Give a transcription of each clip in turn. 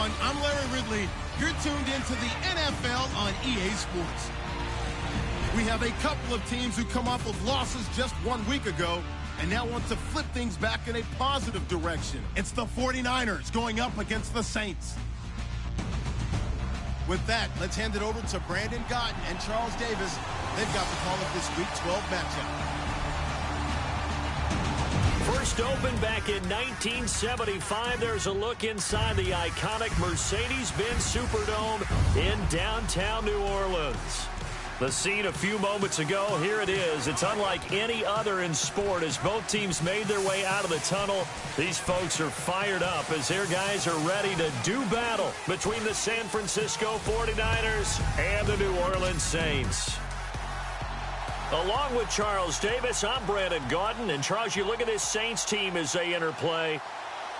everyone. I'm Larry Ridley. You're tuned into the NFL on EA Sports. We have a couple of teams who come off of losses just 1 week ago and now want to flip things back in a positive direction. It's the 49ers going up against the Saints. With that, let's hand it over to Brandon Gott and Charles Davis. They've got the call of this Week 12 matchup. First opened back in 1975, there's a look inside the iconic Mercedes-Benz Superdome in downtown New Orleans. The scene a few moments ago, here it is. It's unlike any other in sport as both teams made their way out of the tunnel. These folks are fired up as their guys are ready to do battle between the San Francisco 49ers and the New Orleans Saints. Along with Charles Davis, I'm Brandon Gaudin. And Charles, you look at this Saints team as they enter play.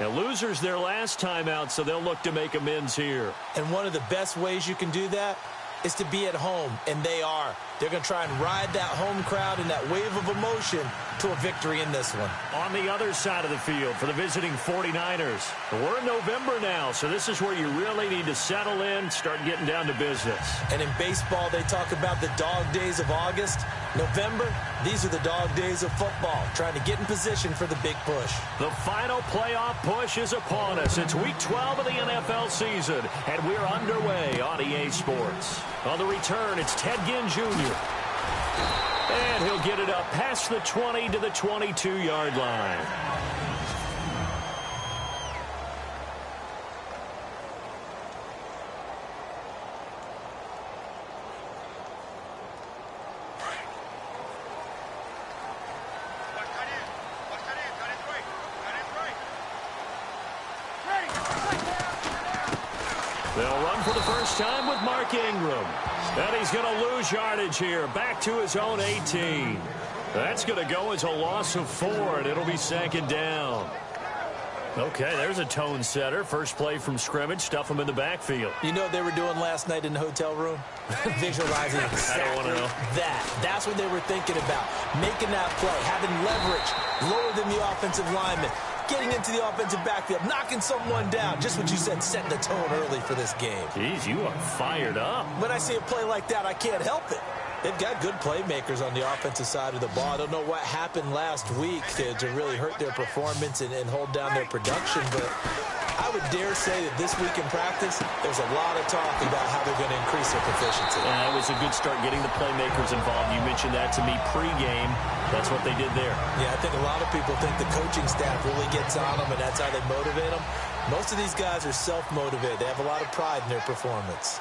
Now, losers their last time out, so they'll look to make amends here. And one of the best ways you can do that is to be at home, and they are. They're going to try and ride that home crowd and that wave of emotion to a victory in this one. On the other side of the field for the visiting 49ers. We're in November now, so this is where you really need to settle in, start getting down to business. And in baseball, they talk about the dog days of August. November, these are the dog days of football, trying to get in position for the big push. The final playoff push is upon us. It's Week 12 of the NFL season, and we're underway on EA Sports. On the return, it's Ted Ginn Jr. And he'll get it up past the 20 to the 22-yard line. They'll run for the first time with Mark Ingram. And he's going to lose yardage here. Back to his own 18. That's going to go as a loss of 4, and it'll be second down. Okay, there's a tone setter. First play from scrimmage. Stuff him in the backfield. You know what they were doing last night in the hotel room? Visualizing exactly that. That's what they were thinking about. Making that play, having leverage, lower than the offensive lineman. Getting into the offensive backfield, knocking someone down. Just what you said, setting the tone early for this game. Jeez, you are fired up. When I see a play like that, I can't help it. They've got good playmakers on the offensive side of the ball. I don't know what happened last week to really hurt their performance and hold down their production, but I would dare say that this week in practice, there's a lot of talk about how they're going to increase their proficiency. Yeah, it was a good start getting the playmakers involved. You mentioned that to me pregame. That's what they did there. Yeah, I think a lot of people think the coaching staff really gets on them, and that's how they motivate them. Most of these guys are self-motivated. They have a lot of pride in their performance.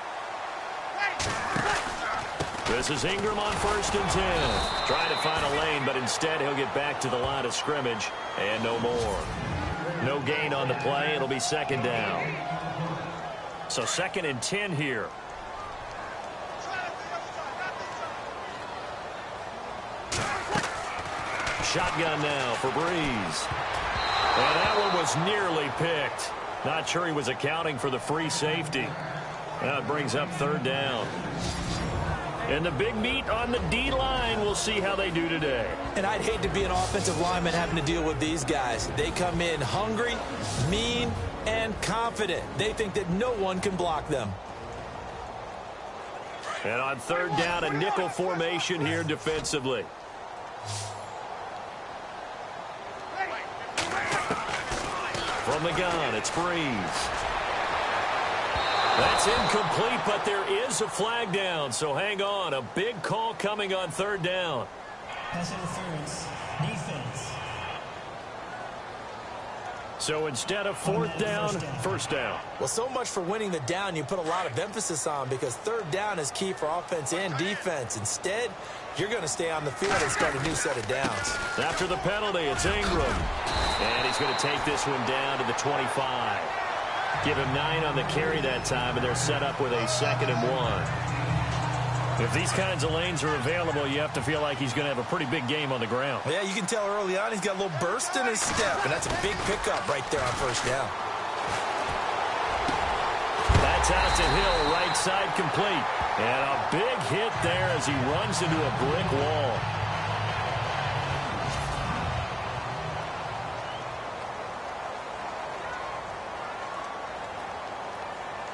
This is Ingram on 1st and 10. Trying to find a lane, but instead he'll get back to the line of scrimmage and no more. No gain on the play. It'll be second down. So 2nd and 10 here. Shotgun now for Breeze. And that one was nearly picked. Not sure he was accounting for the free safety. Now it brings up 3rd down. And the big meat on the D-line, we'll see how they do today. And I'd hate to be an offensive lineman having to deal with these guys. They come in hungry, mean, and confident. They think that no one can block them. And on 3rd down, a nickel formation here defensively. From the gun, it's Breeze. That's incomplete, but there is a flag down, so hang on. A big call coming on 3rd down. Pass interference, defense. So instead of 4th down, 1st down. Well, so much for winning the down you put a lot of emphasis on because 3rd down is key for offense and defense. Instead, you're going to stay on the field and start a new set of downs. After the penalty, it's Ingram. And he's going to take this one down to the 25. Give him 9 on the carry that time, and they're set up with a 2nd and 1. If these kinds of lanes are available, you have to feel like he's going to have a pretty big game on the ground. Yeah, you can tell early on he's got a little burst in his step, and that's a big pickup right there on 1st down. That's out to Hill, right side complete. And a big hit there as he runs into a brick wall.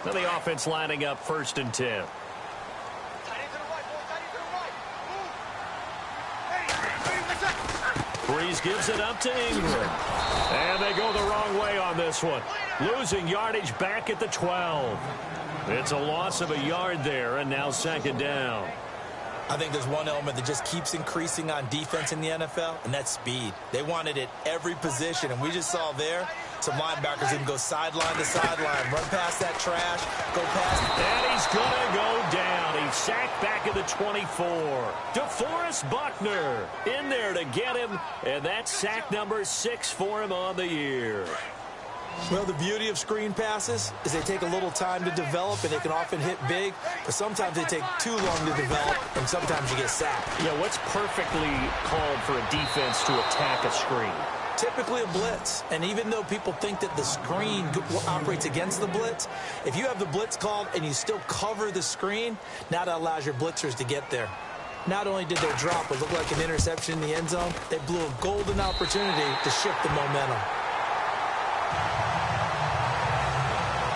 Now the offense lining up 1st and 10. Breeze gives it up to Ingram. And they go the wrong way on this one. Losing yardage back at the 12. It's a loss of a yard there, and now 2nd down. I think there's one element that just keeps increasing on defense in the NFL, and that's speed. They want it at every position, and we just saw there some linebackers who can go sideline to sideline, run past that trash, go past. And he's going to go down. He's sacked back at the 24. DeForest Buckner in there to get him, and that's sack number 6 for him on the year. Well, the beauty of screen passes is they take a little time to develop, and they can often hit big, but sometimes they take too long to develop, and sometimes you get sacked. Yeah, what's perfectly called for a defense to attack a screen? Typically a blitz, and even though people think that the screen operates against the blitz, if you have the blitz called and you still cover the screen, now that allows your blitzers to get there. Not only did their drop look like an interception in the end zone, they blew a golden opportunity to shift the momentum.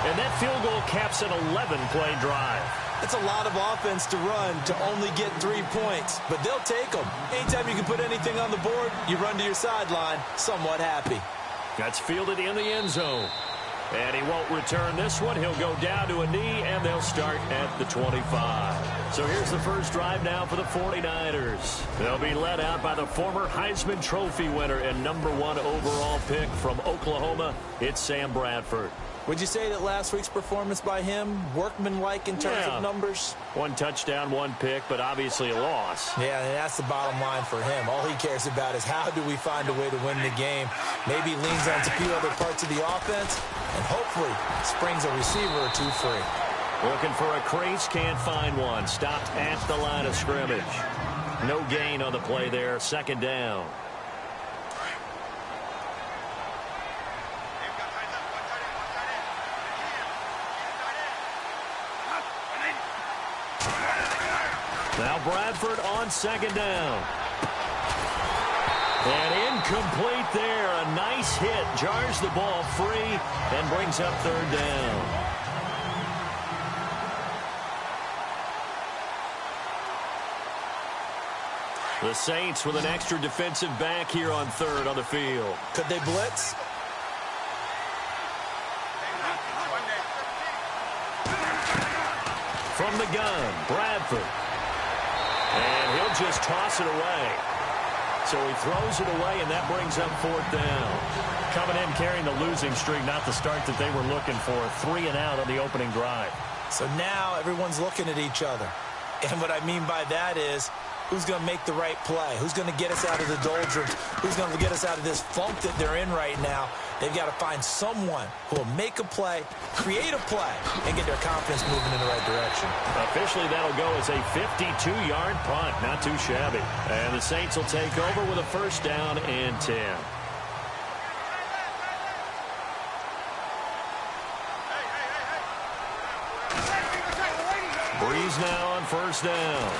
And that field goal caps an 11-play drive. That's a lot of offense to run to only get 3 points, but they'll take them. Anytime you can put anything on the board, you run to your sideline, somewhat happy. That's fielded in the end zone. And he won't return this one. He'll go down to a knee, and they'll start at the 25. So here's the first drive now for the 49ers. They'll be led out by the former Heisman Trophy winner and #1 overall pick from Oklahoma. It's Sam Bradford. Would you say that last week's performance by him, workmanlike in terms of numbers? 1 touchdown, 1 pick, but obviously a loss. Yeah, and that's the bottom line for him. All he cares about is how do we find a way to win the game. Maybe leans on a few other parts of the offense, and hopefully springs a receiver or 2 free. Looking for a crease, can't find one. Stopped at the line of scrimmage. No gain on the play there, 2nd down. Now Bradford on 2nd down. And incomplete there. A nice hit. Jars the ball free and brings up 3rd down. The Saints with an extra defensive back here on 3rd on the field. Could they blitz? From the gun, Bradford. And he'll just toss it away. So he throws it away, and that brings up 4th down. Coming in carrying the losing streak, not the start that they were looking for. 3 and out on the opening drive. So now everyone's looking at each other. And what I mean by that is, who's going to make the right play? Who's going to get us out of the doldrums? Who's going to get us out of this funk that they're in right now? They've got to find someone who will make a play, create a play, and get their confidence moving in the right direction. Officially, that'll go as a 52-yard punt. Not too shabby. And the Saints will take over with a 1st down and 10. Breeze now on 1st down.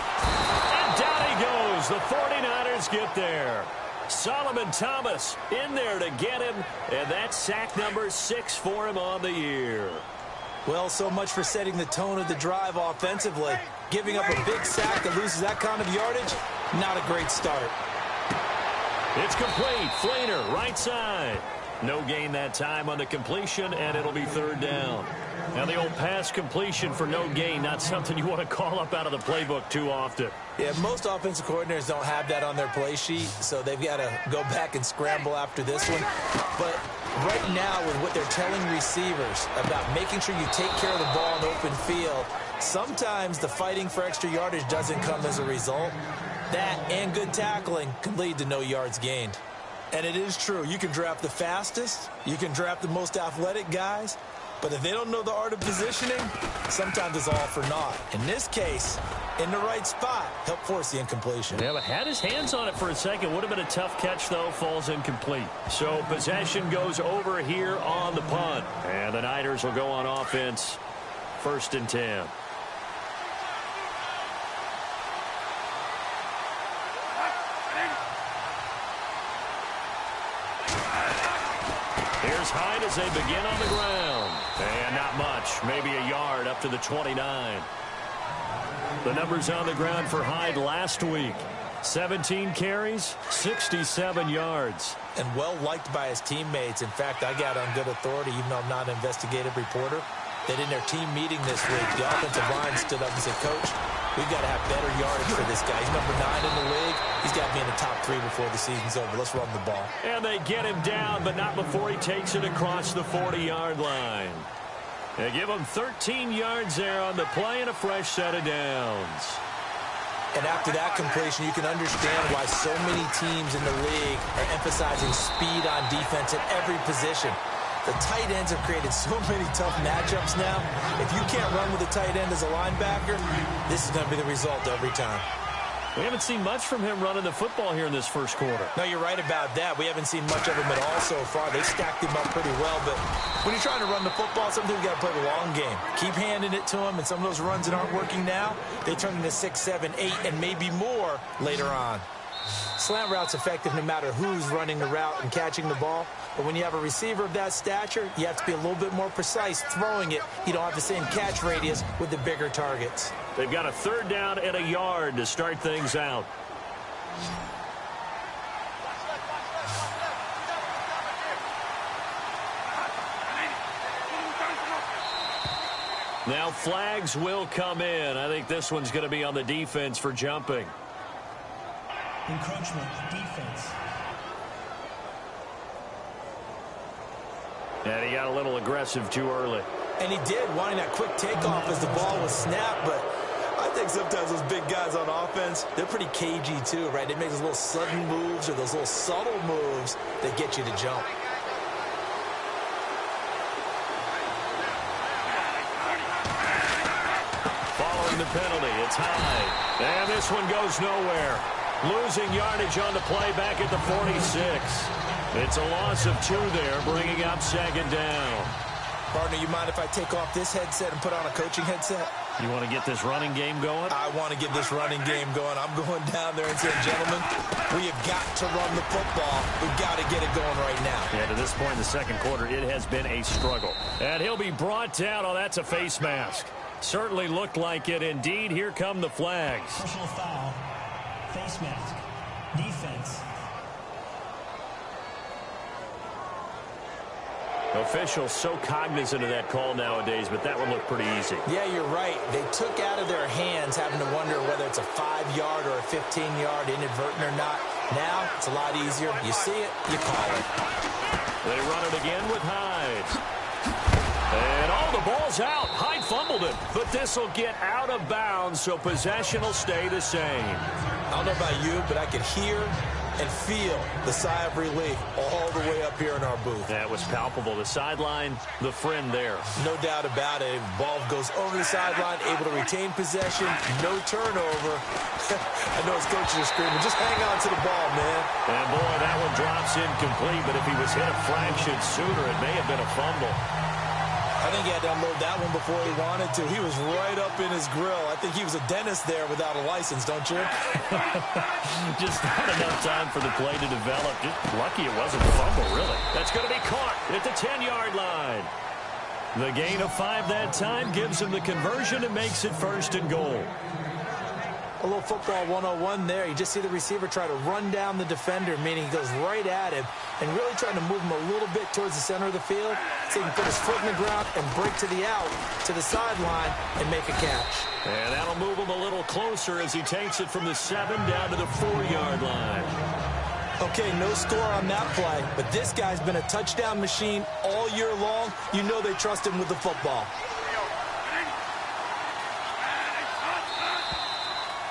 And down he goes. The 49ers get there. Solomon Thomas in there to get him, and that's sack number 6 for him on the year. Well, so much for setting the tone of the drive offensively. Giving up a big sack that loses that kind of yardage, not a great start. It's complete. Flainer, right side. No gain that time on the completion, and it'll be 3rd down. Now, the old pass completion for no gain, not something you want to call up out of the playbook too often. Yeah, most offensive coordinators don't have that on their play sheet, so they've got to go back and scramble after this one. But right now, with what they're telling receivers about making sure you take care of the ball in open field, sometimes the fighting for extra yardage doesn't come as a result. That and good tackling can lead to no yards gained. And it is true, you can draft the fastest, you can draft the most athletic guys, but if they don't know the art of positioning, sometimes it's all for naught. In this case, in the right spot, help force the incompletion. Yeah, but had his hands on it for a second. Would have been a tough catch, though. Falls incomplete. So possession goes over here on the punt. And the Niners will go on offense. 1st and 10. Here's Hyde as they begin on the ground. And not much, maybe a yard up to the 29. The numbers on the ground for Hyde last week. 17 carries, 67 yards. And well-liked by his teammates. In fact, I got on good authority, even though I'm not an investigative reporter, that in their team meeting this week, the offensive line stood up and said, Coach, we've got to have better yardage for this guy. He's number 9 in the league. He's got to be in the top 3 before the season's over. Let's run the ball. And they get him down, but not before he takes it across the 40-yard line. They give him 13 yards there on the play and a fresh set of downs. And after that completion, you can understand why so many teams in the league are emphasizing speed on defense at every position. The tight ends have created so many tough matchups now. If you can't run with a tight end as a linebacker, this is going to be the result every time. We haven't seen much from him running the football here in this first quarter. No, you're right about that. We haven't seen much of him at all so far. They've stacked him up pretty well, but when you're trying to run the football, sometimes you got to play the long game. Keep handing it to him, and some of those runs that aren't working now, they turn into 6, 7, 8, and maybe more later on. Slant route's effective no matter who's running the route and catching the ball, but when you have a receiver of that stature, you have to be a little bit more precise throwing it. You don't have the same catch radius with the bigger targets. They've got a 3rd down and a yard to start things out. Now flags will come in. I think this one's going to be on the defense for jumping. Encroachment, defense. And he got a little aggressive too early. And he did, wanting that quick takeoff as the ball was snapped, but I think sometimes those big guys on offense, they're pretty cagey too, right? They make those little sudden moves or those little subtle moves that get you to jump. Following the penalty, it's Hyde. And this one goes nowhere. Losing yardage on the play back at the 46. It's a loss of 2 there, bringing up 2nd down. Partner, you mind if I take off this headset and put on a coaching headset? You want to get this running game going? I want to get this running game going. I'm going down there and saying, gentlemen, we have got to run the football. We've got to get it going right now. Yeah, to this point in the second quarter, it has been a struggle. And he'll be brought down. Oh, that's a face mask. Certainly looked like it. Indeed, here come the flags. Personal foul. Face mask. Defense. Officials so cognizant of that call nowadays, but that one looked pretty easy. Yeah, you're right. They took out of their hands having to wonder whether it's a 5-yard or a 15-yard, inadvertent or not. Now, it's a lot easier. You see it, you call it. They run it again with Hyde. And the ball's out. Hyde fumbled it, but this will get out of bounds, so possession will stay the same. I don't know about you, but I could hear and feel the sigh of relief all the way up here in our booth. That was palpable. The sideline, the friend there. No doubt about it. Ball goes over the sideline, able to retain possession, no turnover. I know his coaches are screaming, just hang on to the ball, man. And boy, that one drops incomplete, but if he was hit a fraction sooner, it may have been a fumble. I think he had to unload that one before he wanted to. He was right up in his grill. I think he was a dentist there without a license, don't you? Just not enough time for the play to develop. Just lucky it wasn't a fumble, really. That's going to be caught at the 10-yard line. The gain of 5 that time gives him the conversion and makes it 1st and goal. A little football 101 there. You just see the receiver try to run down the defender, meaning he goes right at him and really trying to move him a little bit towards the center of the field so he can put his foot in the ground and break to the out, to the sideline, and make a catch. And that'll move him a little closer as he takes it from the 7 down to the 4-yard line. Okay, no score on that play, but this guy's been a touchdown machine all year long. You know they trust him with the football.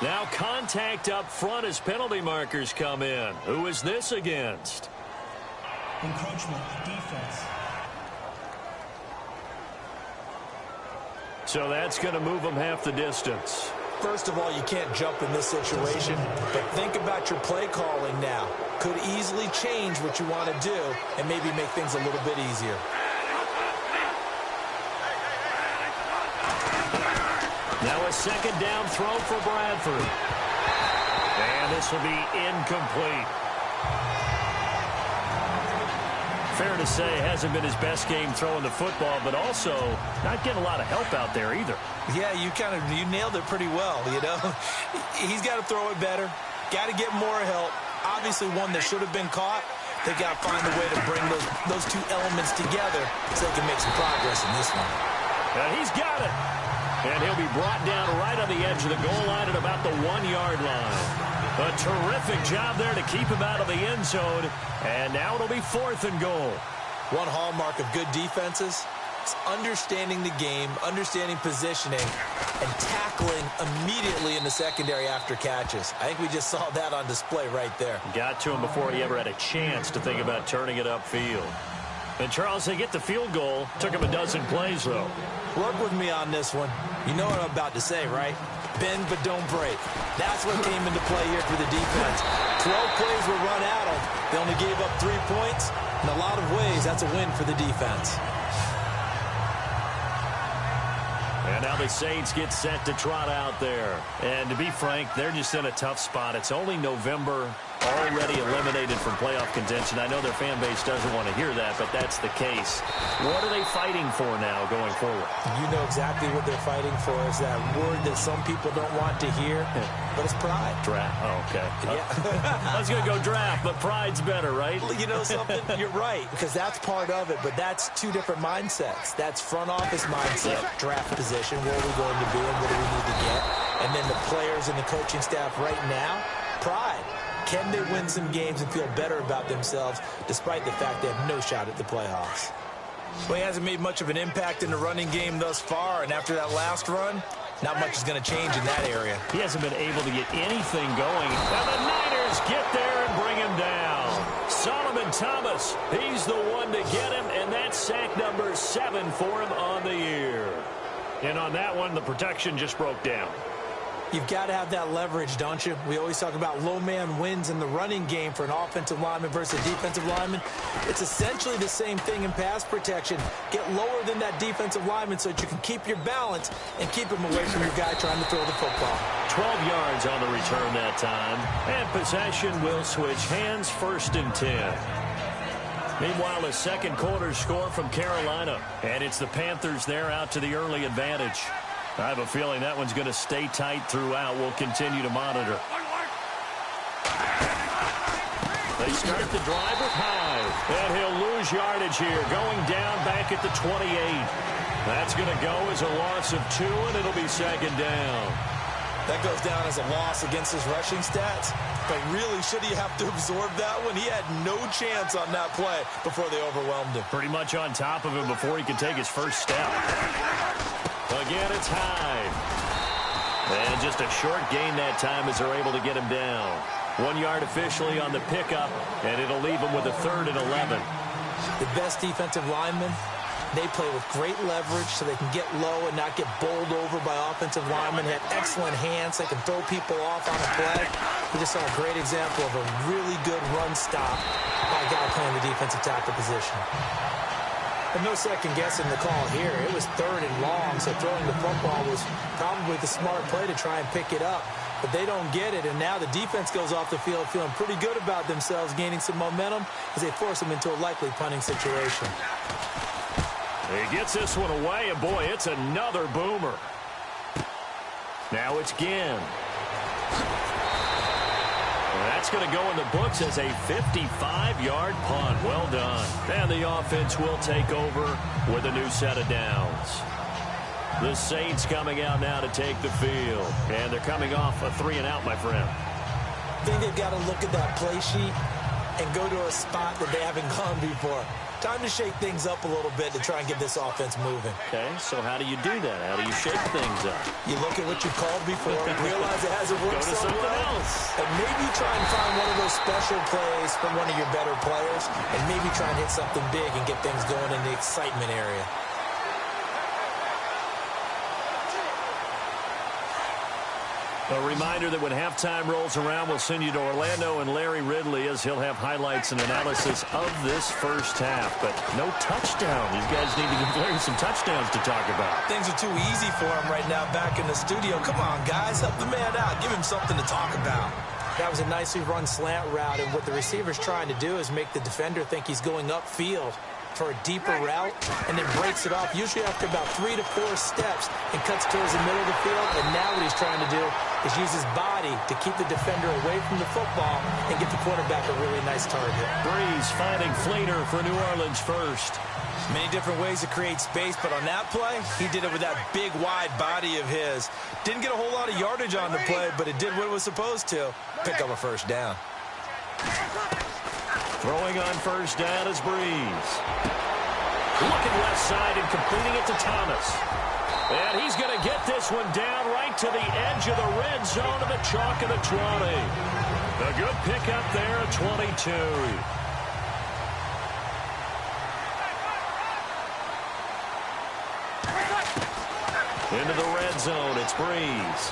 Now contact up front as penalty markers come in. Who is this against? Encroachment, defense. So that's going to move them half the distance. First of all, you can't jump in this situation, but think about your play calling now. Could easily change what you want to do and maybe make things a little bit easier. Now a 2nd down throw for Bradford. And this will be incomplete. fair to say, hasn't been his best game throwing the football, but also not getting a lot of help out there either. Yeah, you nailed it pretty well, you know. He's got to throw it better, got to get more help. Obviously one that should have been caught. They got to find a way to bring those two elements together so they can make some progress in this one. And he's got it. And he'll be brought down right on the edge of the goal line at about the 1-yard line. A terrific job there to keep him out of the end zone. And now it'll be 4th and goal. One hallmark of good defenses is understanding the game, understanding positioning, and tackling immediately in the secondary after catches. I think we just saw that on display right there. Got to him before he ever had a chance to think about turning it upfield. And Charles, they get the field goal. Took him a dozen plays, though. Work with me on this one. You know what I'm about to say, right? Bend but don't break. That's what came into play here for the defense. 12 plays were run at them. They only gave up 3 points. In a lot of ways, that's a win for the defense. And now the Saints get set to trot out there. And to be frank, they're just in a tough spot. It's only November, already eliminated from playoff contention. I know their fan base doesn't want to hear that, but that's the case. What are they fighting for now going forward? You know exactly what they're fighting for. Is that word that some people don't want to hear, but it's pride. Draft. Oh, okay. Yeah. I was going to go draft, but pride's better, right? Well, you know something? You're right, because that's part of it, but that's two different mindsets. That's front office mindset, draft position, where are we going to be and what do we need to get? And then the players and the coaching staff right now, pride. Can they win some games and feel better about themselves despite the fact they have no shot at the playoffs? Well, he hasn't made much of an impact in the running game thus far, and after that last run, not much is going to change in that area. He hasn't been able to get anything going. And the Niners get there and bring him down. Solomon Thomas, he's the one to get him, and that's sack number 7 for him on the year. And on that one, the protection just broke down. You've got to have that leverage, don't you? We always talk about low man wins in the running game for an offensive lineman versus a defensive lineman. It's essentially the same thing in pass protection. Get lower than that defensive lineman so that you can keep your balance and keep him away from your guy trying to throw the football. 12 yards on the return that time. And possession will switch hands, 1st and 10. Meanwhile, a second quarter score from Carolina. And it's the Panthers there out to the early advantage. I have a feeling that one's going to stay tight throughout. We'll continue to monitor. They start the drive with Hyde. And he'll lose yardage here, going down back at the 28. That's going to go as a loss of 2, and it'll be 2nd down. That goes down as a loss against his rushing stats. But really, should he have to absorb that one? He had no chance on that play before they overwhelmed him. Pretty much on top of him before he could take his first step. Again, it's Hyde. And just a short gain that time as they're able to get him down. 1 yard officially on the pickup, and it'll leave him with a 3rd and 11. The best defensive linemen, they play with great leverage so they can get low and not get bowled over by offensive linemen. They have excellent hands. They can throw people off on a play. We just saw a great example of a really good run stop by a guy playing the defensive tackle position. And no second guessing the call here. It was 3rd and long, so throwing the football was probably the smart play to try and pick it up. But they don't get it, and now the defense goes off the field feeling pretty good about themselves, gaining some momentum as they force them into a likely punting situation. He gets this one away, and boy, it's another boomer. Now it's Ginn. That's going to go in the books as a 55-yard punt. Well done. And the offense will take over with a new set of downs. The Saints coming out now to take the field. And they're coming off a 3-and-out, my friend. I think they've got to look at that play sheet and go to a spot that they haven't gone before. Time to shake things up a little bit to try and get this offense moving. Okay, so how do you do that? How do you shake things up? You look at what you called before, realize it hasn't worked Go to something else. and maybe try and find one of those special plays from one of your better players, and maybe try and hit something big and get things going in the excitement area. A reminder that when halftime rolls around, we'll send you to Orlando and Larry Ridley as he'll have highlights and analysis of this first half. But no touchdown. These guys need to give Larry some touchdowns to talk about. Things are too easy for him right now back in the studio. Come on, guys. Help the man out. Give him something to talk about. That was a nicely run slant route, and what the receiver's trying to do is make the defender think he's going upfield for a deeper route, and then breaks it off, usually after about 3 to 4 steps, and cuts towards the middle of the field. And now what he's trying to do is use his body to keep the defender away from the football and get the quarterback a really nice target. Breeze finding Flater for New Orleans first. Many different ways to create space, but on that play, he did it with that big, wide body of his. Didn't get a whole lot of yardage on the play, but it did what it was supposed to. Pick up a first down. Throwing on first down is Breeze. Looking left side and completing it to Thomas. And he's going to get this one down right to the edge of the red zone of the chalk of the 20. A good pickup there at 22. Into the red zone, it's Breeze.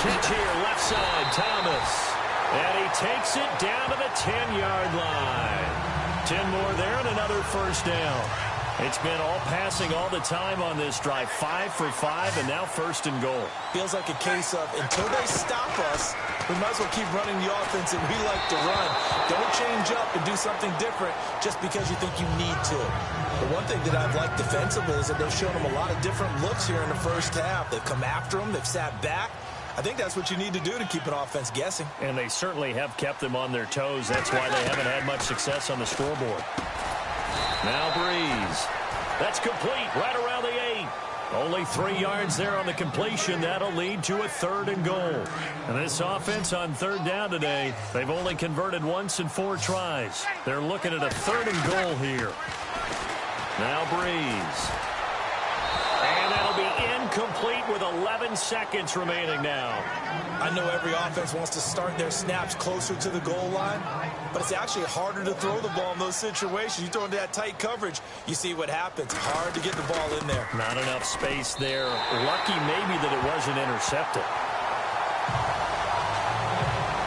Catch here, left side, Thomas. And he takes it down to the 10-yard line. 10 more there and another first down. It's been all passing all the time on this drive. 5 for 5 and now first and goal. Feels like a case of until they stop us, we might as well keep running the offense that we like to run. Don't change up and do something different just because you think you need to. The one thing that I've liked defensively is that they've shown them a lot of different looks here in the first half. They've come after them. They've sat back. I think that's what you need to do to keep an offense guessing. And they certainly have kept them on their toes. That's why they haven't had much success on the scoreboard. Now Breeze. That's complete right around the 8. Only 3 yards there on the completion. That'll lead to a 3rd and goal. And this offense on 3rd down today, they've only converted once in 4 tries. They're looking at a 3rd and goal here. Now Breeze. And that'll be incomplete with 11 seconds remaining now. I know every offense wants to start their snaps closer to the goal line, but it's actually harder to throw the ball in those situations. You throw into that tight coverage, you see what happens. Hard to get the ball in there. Not enough space there. Lucky maybe that it wasn't intercepted.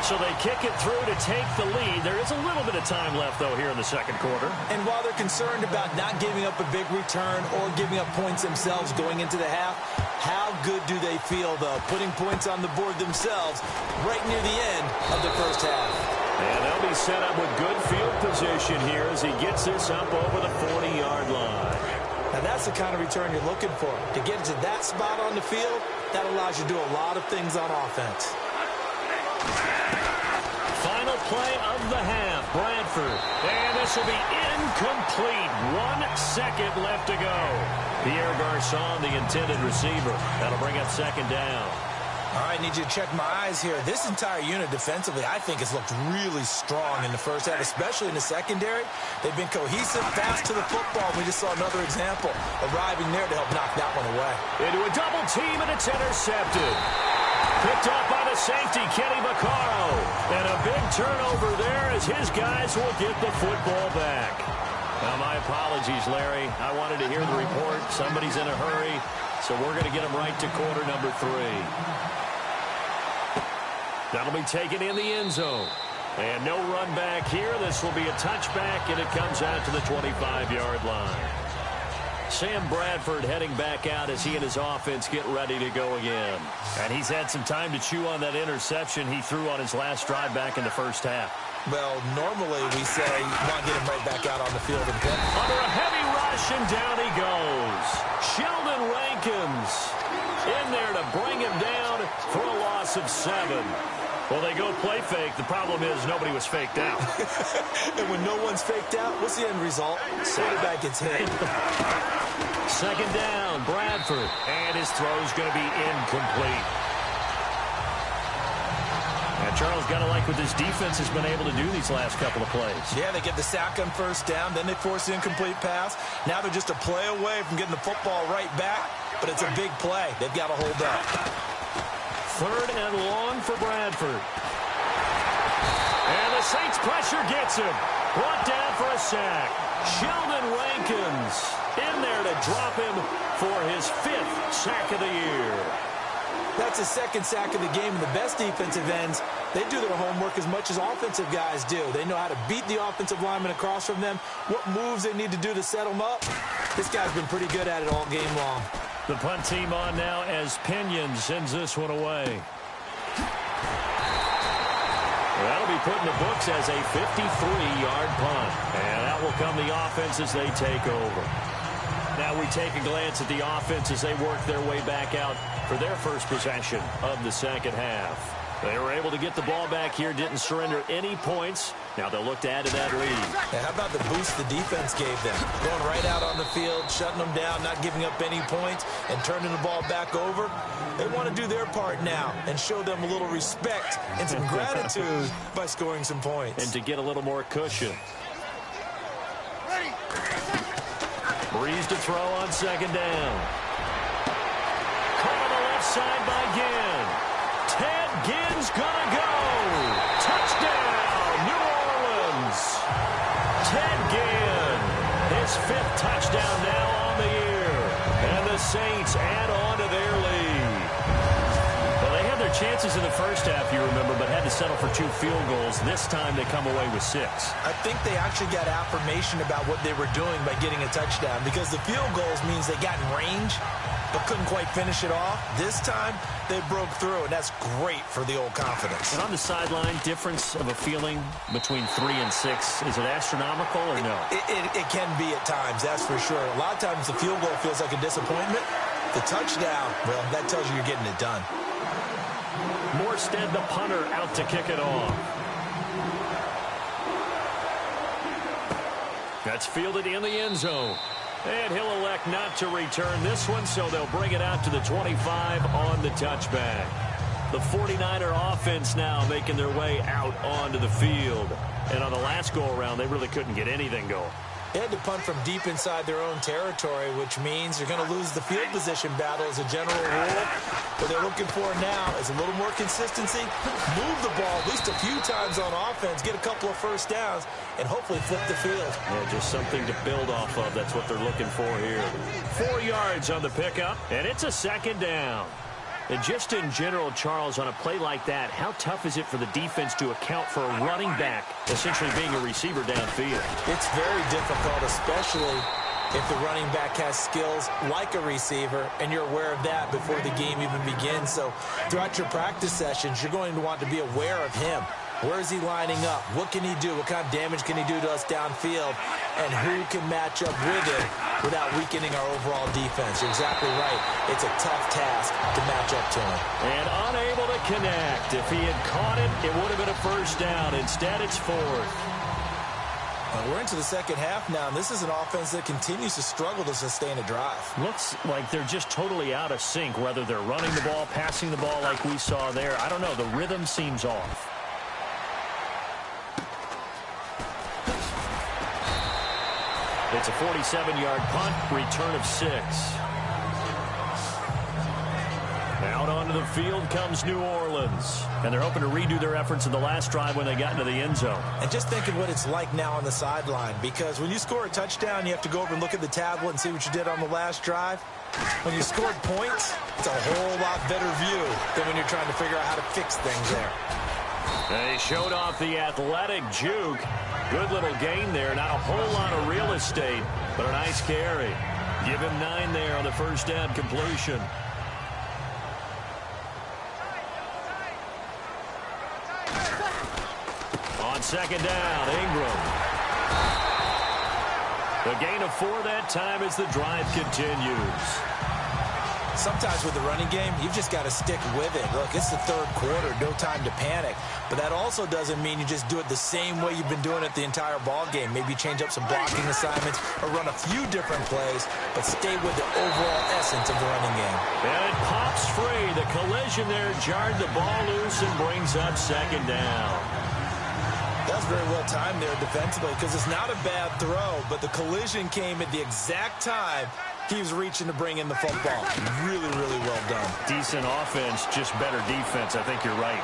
So they kick it through to take the lead. There is a little bit of time left, though, here in the second quarter. And while they're concerned about not giving up a big return or giving up points themselves going into the half, how good do they feel, though, putting points on the board themselves right near the end of the first half? And they'll be set up with good field position here as he gets this up over the 40-yard line. Now, that's the kind of return you're looking for. To get to that spot on the field, that allows you to do a lot of things on offense. Final play of the half, Bradford. And this will be incomplete. 1 second left to go. Pierre Garçon, the intended receiver. That'll bring up second down. All right, need you to check my eyes here. This entire unit defensively, I think, has looked really strong in the first half, especially in the secondary. They've been cohesive, fast to the football. We just saw another example arriving there to help knock that one away. Into a double team, and it's intercepted. Picked up by the safety, Kenny Vaccaro. And a big turnover there as his guys will get the football back. Now, my apologies, Larry. I wanted to hear the report. Somebody's in a hurry, so we're going to get him right to quarter number 3. That'll be taken in the end zone. And no run back here. This will be a touchback, and it comes out to the 25-yard line. Sam Bradford heading back out as he and his offense get ready to go again. And he's had some time to chew on that interception he threw on his last drive back in the first half. Well, normally we say, not get him right back out on the field and play. Under a heavy rush, and down he goes. Sheldon Rankins in there to bring him down for a loss of 7. Well, they go play fake. The problem is nobody was faked out. And when no one's faked out, what's the end result? Quarterback gets hit. Second down, Bradford. And his throw's going to be incomplete. And Charles, got to like what this defense has been able to do these last couple of plays. Yeah, they get the sack on first down, then they force the incomplete pass. Now they're just a play away from getting the football right back, but it's a big play. They've got to hold up. 3rd and long for Bradford. And the Saints pressure gets him. Brought down for a sack. Sheldon Rankins in there to drop him for his 5th sack of the year. That's his 2nd sack of the game. And the best defensive ends, they do their homework as much as offensive guys do. They know how to beat the offensive lineman across from them, what moves they need to do to set them up. This guy's been pretty good at it all game long. The punt team on now as Pinion sends this one away. That'll be put in the books as a 53-yard punt. And that will come the offense as they take over. Now we take a glance at the offense as they work their way back out for their first possession of the second half. They were able to get the ball back here, didn't surrender any points. Now they'll look to add to that lead. Yeah, how about the boost the defense gave them? Going right out on the field, shutting them down, not giving up any points, and turning the ball back over. They want to do their part now and show them a little respect and some gratitude by scoring some points. And to get a little more cushion. Breeze to throw on second down. Caught on the left side by Ginn. Ted Ginn's gonna go. Touchdown, New Orleans. Ted Ginn, his 5th touchdown now on the year. And the Saints add on to their lead. Well, they had their chances in the first half, you remember, but had to settle for 2 field goals. This time they come away with 6. I think they actually got affirmation about what they were doing by getting a touchdown, because the field goals means they got in range but couldn't quite finish it off. This time, they broke through, and that's great for the old confidence. And on the sideline, difference of a feeling between 3 and 6, is it astronomical or no? It can be at times, that's for sure. A lot of times the field goal feels like a disappointment. The touchdown, well, that tells you you're getting it done. Morstead, the punter, out to kick it off. That's fielded in the end zone. And he'll elect not to return this one, so they'll bring it out to the 25 on the touchback. The 49er offense now making their way out onto the field. And on the last go-around, they really couldn't get anything going. They had to punt from deep inside their own territory, which means you're going to lose the field position battle as a general rule. What they're looking for now is a little more consistency, move the ball at least a few times on offense, get a couple of first downs, and hopefully flip the field. Yeah, just something to build off of. That's what they're looking for here. 4 yards on the pickup, and it's a second down. And just in general, Charles, on a play like that, how tough is it for the defense to account for a running back essentially being a receiver downfield? It's very difficult, especially if the running back has skills like a receiver, and you're aware of that before the game even begins. So throughout your practice sessions, you're going to want to be aware of him. Where is he lining up? What can he do? What kind of damage can he do to us downfield? And who can match up with him without weakening our overall defense? You're exactly right. It's a tough task to match up to him. And unable to connect. If he had caught it, it would have been a first down. Instead, it's 4th. We're into the second half now, and this is an offense that continues to struggle to sustain a drive. Looks like they're just totally out of sync, whether they're running the ball, passing the ball like we saw there. I don't know. The rhythm seems off. It's a 47-yard punt, return of 6. Out onto the field comes New Orleans. And they're hoping to redo their efforts in the last drive when they got into the end zone. And just think of what it's like now on the sideline, because when you score a touchdown, you have to go over and look at the tablet and see what you did on the last drive. When you scored points, it's a whole lot better view than when you're trying to figure out how to fix things there. They showed off the athletic juke. Good little gain there. Not a whole lot of real estate, but a nice carry. Give him 9 there on the first down completion. On second down, Ingram. The gain of 4 that time as the drive continues. Sometimes with the running game, you've just got to stick with it. Look, it's the third quarter, no time to panic. But that also doesn't mean you just do it the same way you've been doing it the entire ball game. Maybe change up some blocking assignments or run a few different plays, but stay with the overall essence of the running game. And it pops free. The collision there jarred the ball loose and brings up second down. That was very well timed there defensively, because it's not a bad throw, but the collision came at the exact time he was reaching to bring in the football. Really, really well done. Decent offense, just better defense. I think you're right.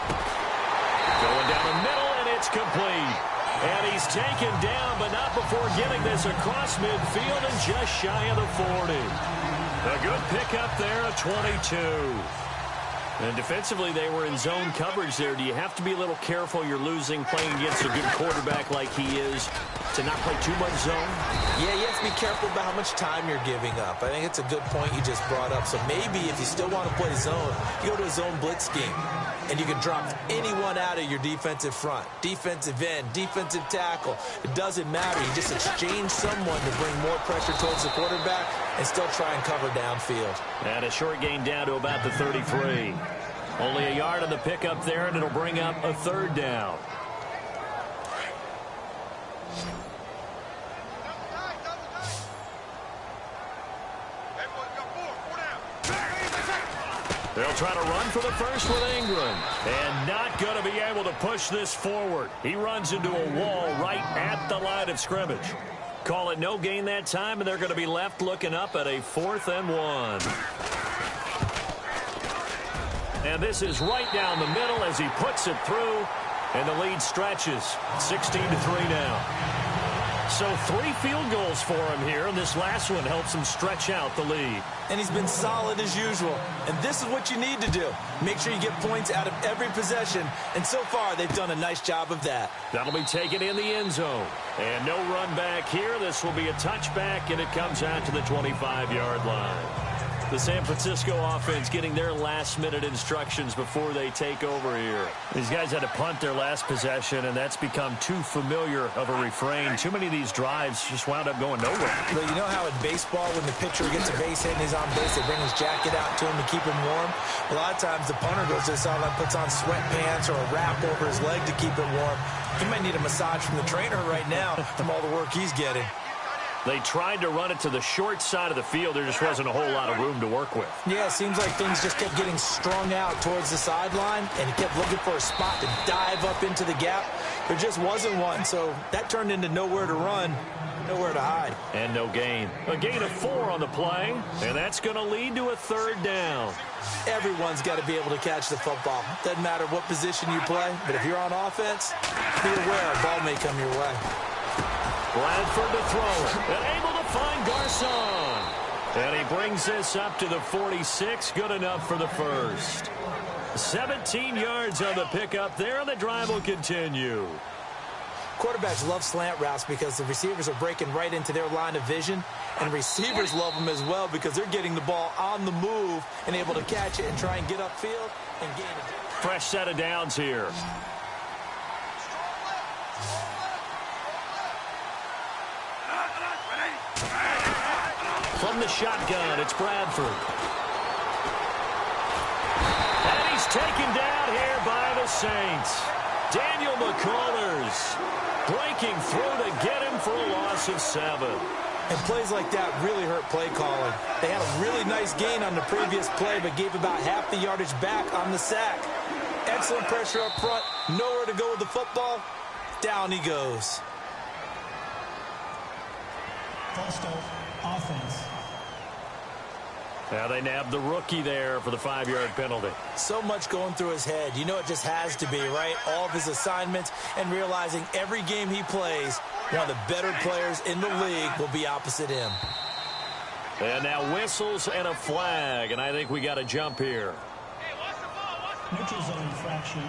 Going down the middle, and it's complete. And he's taken down, but not before getting this across midfield and just shy of the 40. A good pickup there, a 22. And defensively, they were in zone coverage there. Do you have to be a little careful you're losing playing against a good quarterback like he is to not play too much zone? Yeah, you have to be careful about how much time you're giving up. I think it's a good point you just brought up. So maybe if you still want to play zone, you go to a zone blitz scheme. And you can drop anyone out of your defensive front. Defensive end, defensive tackle. It doesn't matter. You just exchange someone to bring more pressure towards the quarterback and still try and cover downfield. And a short gain down to about the 33. Only a yard on the pickup there, and it'll bring up a third down. They'll try to run for the first with Ingram. And not going to be able to push this forward. He runs into a wall right at the line of scrimmage. Call it no gain that time, and they're going to be left looking up at a 4th and 1. And this is right down the middle as he puts it through, and the lead stretches. 16-3 now. So 3 field goals for him here, and this last one helps him stretch out the lead. And he's been solid as usual. And this is what you need to do. Make sure you get points out of every possession. And so far, they've done a nice job of that. That'll be taken in the end zone. And no run back here. This will be a touchback, and it comes out to the 25-yard line. The San Francisco offense getting their last-minute instructions before they take over here. These guys had to punt their last possession, and that's become too familiar of a refrain. Too many of these drives just wound up going nowhere. But you know how in baseball, when the pitcher gets a base hit and he's on base, they bring his jacket out to him to keep him warm? A lot of times the punter goes to the sideline, puts on sweatpants or a wrap over his leg to keep it warm. He might need a massage from the trainer right now from all the work he's getting. They tried to run it to the short side of the field. There just wasn't a whole lot of room to work with. Yeah, it seems like things just kept getting strung out towards the sideline, and he kept looking for a spot to dive up into the gap. There just wasn't one, so that turned into nowhere to run, nowhere to hide. And no gain. A gain of 4 on the play, and that's going to lead to a 3rd down. Everyone's got to be able to catch the football. Doesn't matter what position you play, but if you're on offense, be aware a ball may come your way. Bradford to throw it, and able to find Garcon. And he brings this up to the 46, good enough for the first. 17 yards on the pickup there, and the drive will continue. Quarterbacks love slant routes because the receivers are breaking right into their line of vision, and receivers love them as well because they're getting the ball on the move and able to catch it and try and get upfield and gain it. Fresh set of downs here. From the shotgun, it's Bradford. And he's taken down here by the Saints. Daniel McCullers breaking through to get him for a loss of 7. And plays like that really hurt play calling. They had a really nice gain on the previous play, but gave about half the yardage back on the sack. Excellent pressure up front. Nowhere to go with the football. Down he goes. False start, offense. Now they nabbed the rookie there for the 5-yard penalty. So much going through his head. You know it just has to be, right? All of his assignments and realizing every game he plays, one of the better players in the league will be opposite him. And now whistles and a flag, and I think we got a jump here. Neutral zone infraction,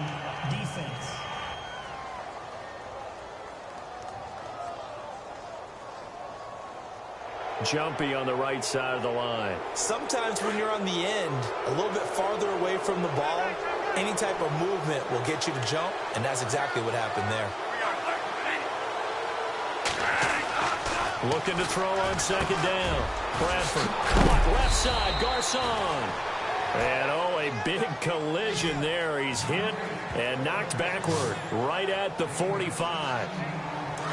defense. Jumpy on the right side of the line. Sometimes when you're on the end, a little bit farther away from the ball, any type of movement will get you to jump, and that's exactly what happened there. Looking to throw on 2nd down. Bradford caught left side, Garcon. And a big collision there. He's hit and knocked backward right at the 45.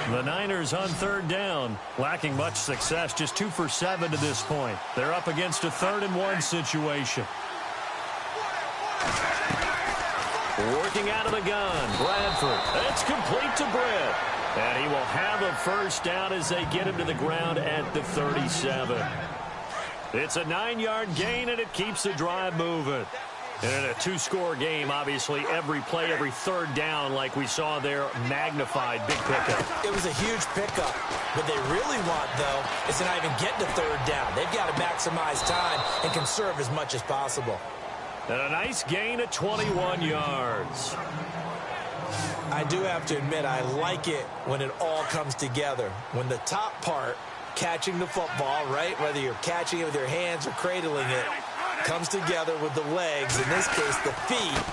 The Niners on 3rd down, lacking much success, just 2 for 7 to this point. They're up against a 3rd and 1 situation. Working out of the gun, Bradford. It's complete to Britt. And he will have a first down as they get him to the ground at the 37. It's a 9-yard gain, and it keeps the drive moving. And in a 2-score game, obviously, every play, every 3rd down, like we saw there, magnified, big pickup. It was a huge pickup. What they really want, though, is to not even get to 3rd down. They've got to maximize time and conserve as much as possible. And a nice gain of 21 yards. I do have to admit, I like it when it all comes together. When the top part, catching the football, right, whether you're catching it with your hands or cradling it, comes together with the legs, in this case the feet,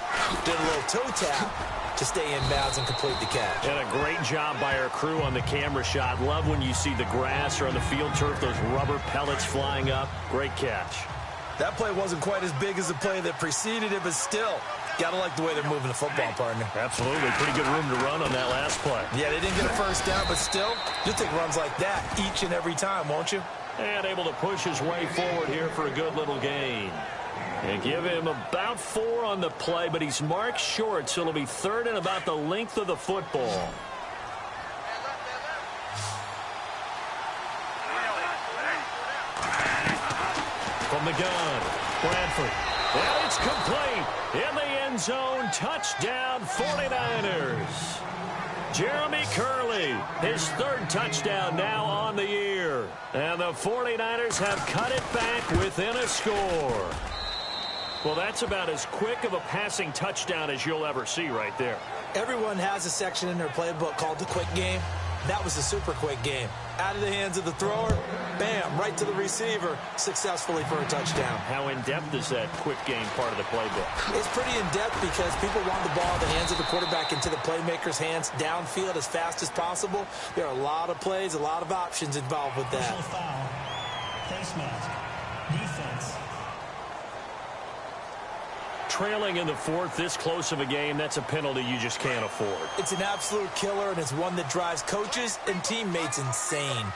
did a little toe tap to stay in bounds and complete the catch. And a great job by our crew on the camera shot. Love when you see the grass or on the field turf, those rubber pellets flying up. Great catch. That play wasn't quite as big as the play that preceded it, but still, got to like the way they're moving the football, partner. Absolutely. Pretty good room to run on that last play. Yeah, they didn't get a first down, but still, you'll take runs like that each and every time, won't you? And able to push his way forward here for a good little gain. And give him about 4 on the play, but he's marked short, so it'll be third and about the length of the football. From the gun, Bradford. And it's complete. In the end zone, touchdown 49ers. Jeremy Curley, his 3rd touchdown now on the year. And the 49ers have cut it back within a score. Well, that's about as quick of a passing touchdown as you'll ever see right there. Everyone has a section in their playbook called the quick game. That was a super quick game. Out of the hands of the thrower, bam, right to the receiver, successfully for a touchdown. How in-depth is that quick game part of the playbook? It's pretty in-depth because people want the ball in the hands of the quarterback into the playmaker's hands downfield as fast as possible. There are a lot of plays, a lot of options involved with that. Personal foul, face mask, defense. Trailing in the 4th, this close of a game, that's a penalty you just can't afford. It's an absolute killer, and it's one that drives coaches and teammates insane.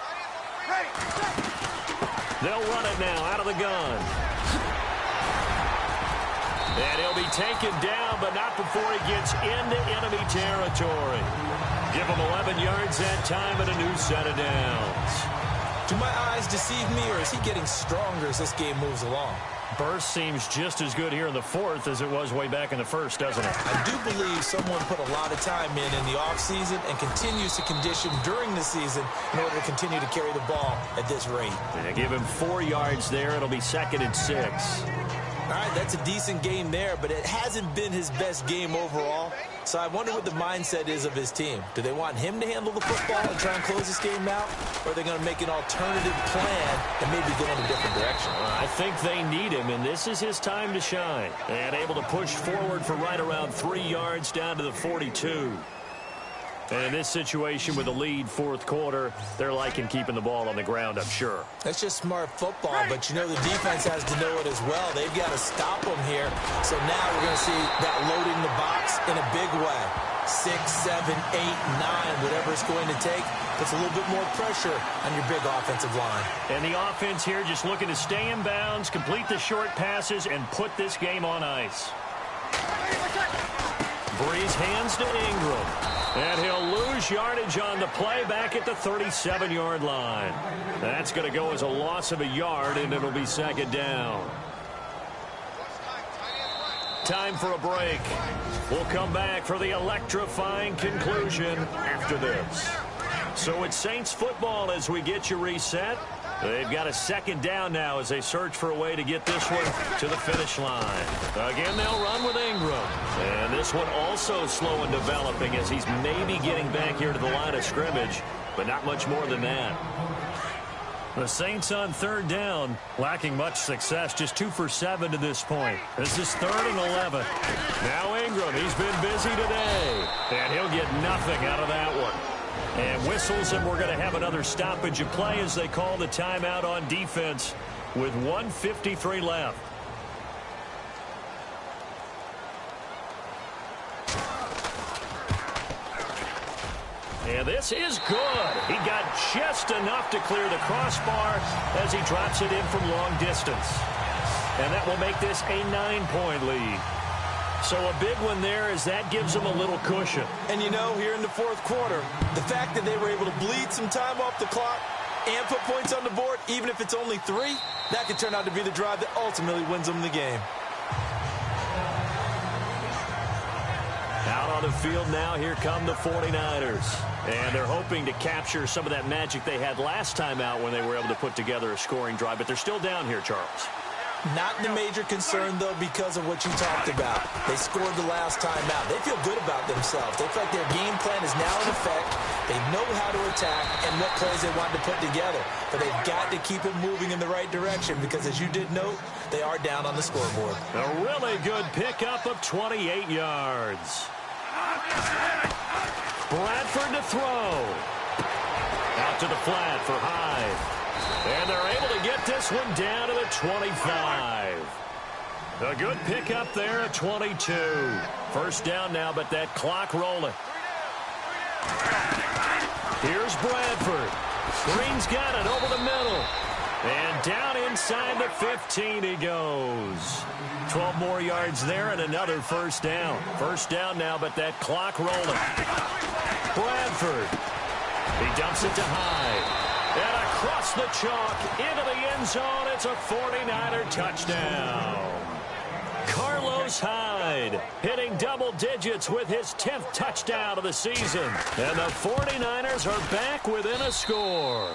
They'll run it now out of the gun. And he'll be taken down, but not before he gets into enemy territory. Give him 11 yards that time and a new set of downs. Do my eyes deceive me, or is he getting stronger as this game moves along? Burst seems just as good here in the 4th as it was way back in the 1st, doesn't it? I do believe someone put a lot of time in the offseason and continues to condition during the season in order to continue to carry the ball at this rate. And give him 4 yards there. It'll be 2nd and 6. All right, that's a decent game there, but it hasn't been his best game overall. So I wonder what the mindset is of his team. Do they want him to handle the football and try and close this game out? Or are they going to make an alternative plan and maybe go in a different direction? I think they need him, and this is his time to shine. And able to push forward for right around 3 yards down to the 42. And in this situation with a lead 4th quarter, they're liking keeping the ball on the ground, I'm sure. That's just smart football, but you know the defense has to know it as well. They've got to stop them here. So now we're going to see that loading the box in a big way. 6, 7, 8, 9, whatever it's going to take, puts a little bit more pressure on your big offensive line. And the offense here just looking to stay in bounds, complete the short passes, and put this game on ice. Breeze hands to Ingram. And he'll lose yardage on the play back at the 37-yard line. That's going to go as a loss of a yard, and it'll be 2nd down. Time for a break. We'll come back for the electrifying conclusion after this. So it's Saints football as we get you reset. They've got a 2nd down now as they search for a way to get this one to the finish line. Again, they'll run with Ingram. And this one also slow and developing as he's maybe getting back here to the line of scrimmage, but not much more than that. The Saints on 3rd down, lacking much success, just 2 for 7 to this point. This is 3rd and 11. Now Ingram, he's been busy today, and he'll get nothing out of that one. And whistles, and we're going to have another stoppage of play as they call the timeout on defense with 1:53 left. And this is good. He got just enough to clear the crossbar as he drops it in from long distance. And that will make this a 9-point lead. So a big one there as that gives them a little cushion. And you know, here in the 4th quarter, the fact that they were able to bleed some time off the clock and put points on the board, even if it's only 3, that could turn out to be the drive that ultimately wins them the game. Out on the field now, here come the 49ers. And they're hoping to capture some of that magic they had last time out when they were able to put together a scoring drive. But they're still down here, Charles. Not the major concern, though, because of what you talked about. They scored the last time out. They feel good about themselves. They feel like their game plan is now in effect. They know how to attack and what plays they want to put together. But they've got to keep it moving in the right direction because, as you did note, they are down on the scoreboard. A really good pickup of 28 yards. Bradford to throw. Out to the flat for Hyde. And they're able to get this one down to the 25. A good pickup there at 22. First down now, but that clock rolling. Here's Bradford. Green's got it over the middle. And down inside the 15 he goes. 12 more yards there and another first down. First down now, but that clock rolling. Bradford. He dumps it to Hyde. And across the chalk into the end zone. It's a 49er touchdown. Carlos Hyde hitting double digits with his 10th touchdown of the season. And the 49ers are back within a score.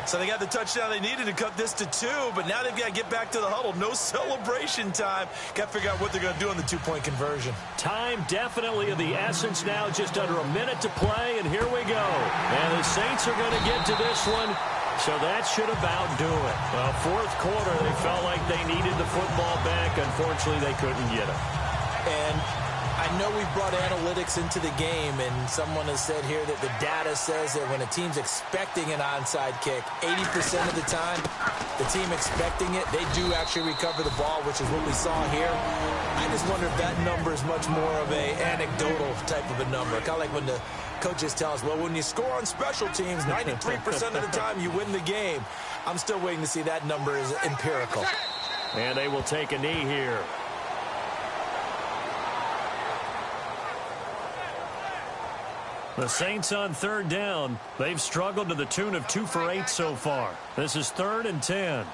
So they got the touchdown they needed to cut this to 2, but now they've got to get back to the huddle. No celebration time. Got to figure out what they're going to do on the two-point conversion. Time definitely of the essence now. Just under a minute to play, and here we go. And the Saints are going to get to this one, so that should about do it. Fourth quarter, they felt like they needed the football back. Unfortunately, they couldn't get it. And I know we've brought analytics into the game, and someone has said here that the data says that when a team's expecting an onside kick, 80% of the time, the team expecting it, they do actually recover the ball, which is what we saw here. I just wonder if that number is much more of a anecdotal type of a number. Kind of like when the coaches tell us, well, when you score on special teams, 93% of the time you win the game. I'm still waiting to see that number is empirical. And they will take a knee here. The Saints on third down. They've struggled to the tune of 2 for 8 so far. This is 3rd and 10.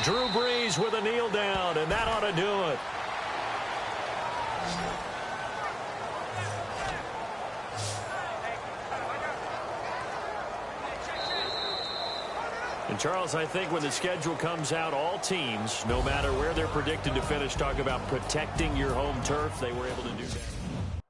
Drew Brees with a kneel down, and that ought to do it. And, Charles, I think when the schedule comes out, all teams, no matter where they're predicted to finish, talk about protecting your home turf. They were able to do that.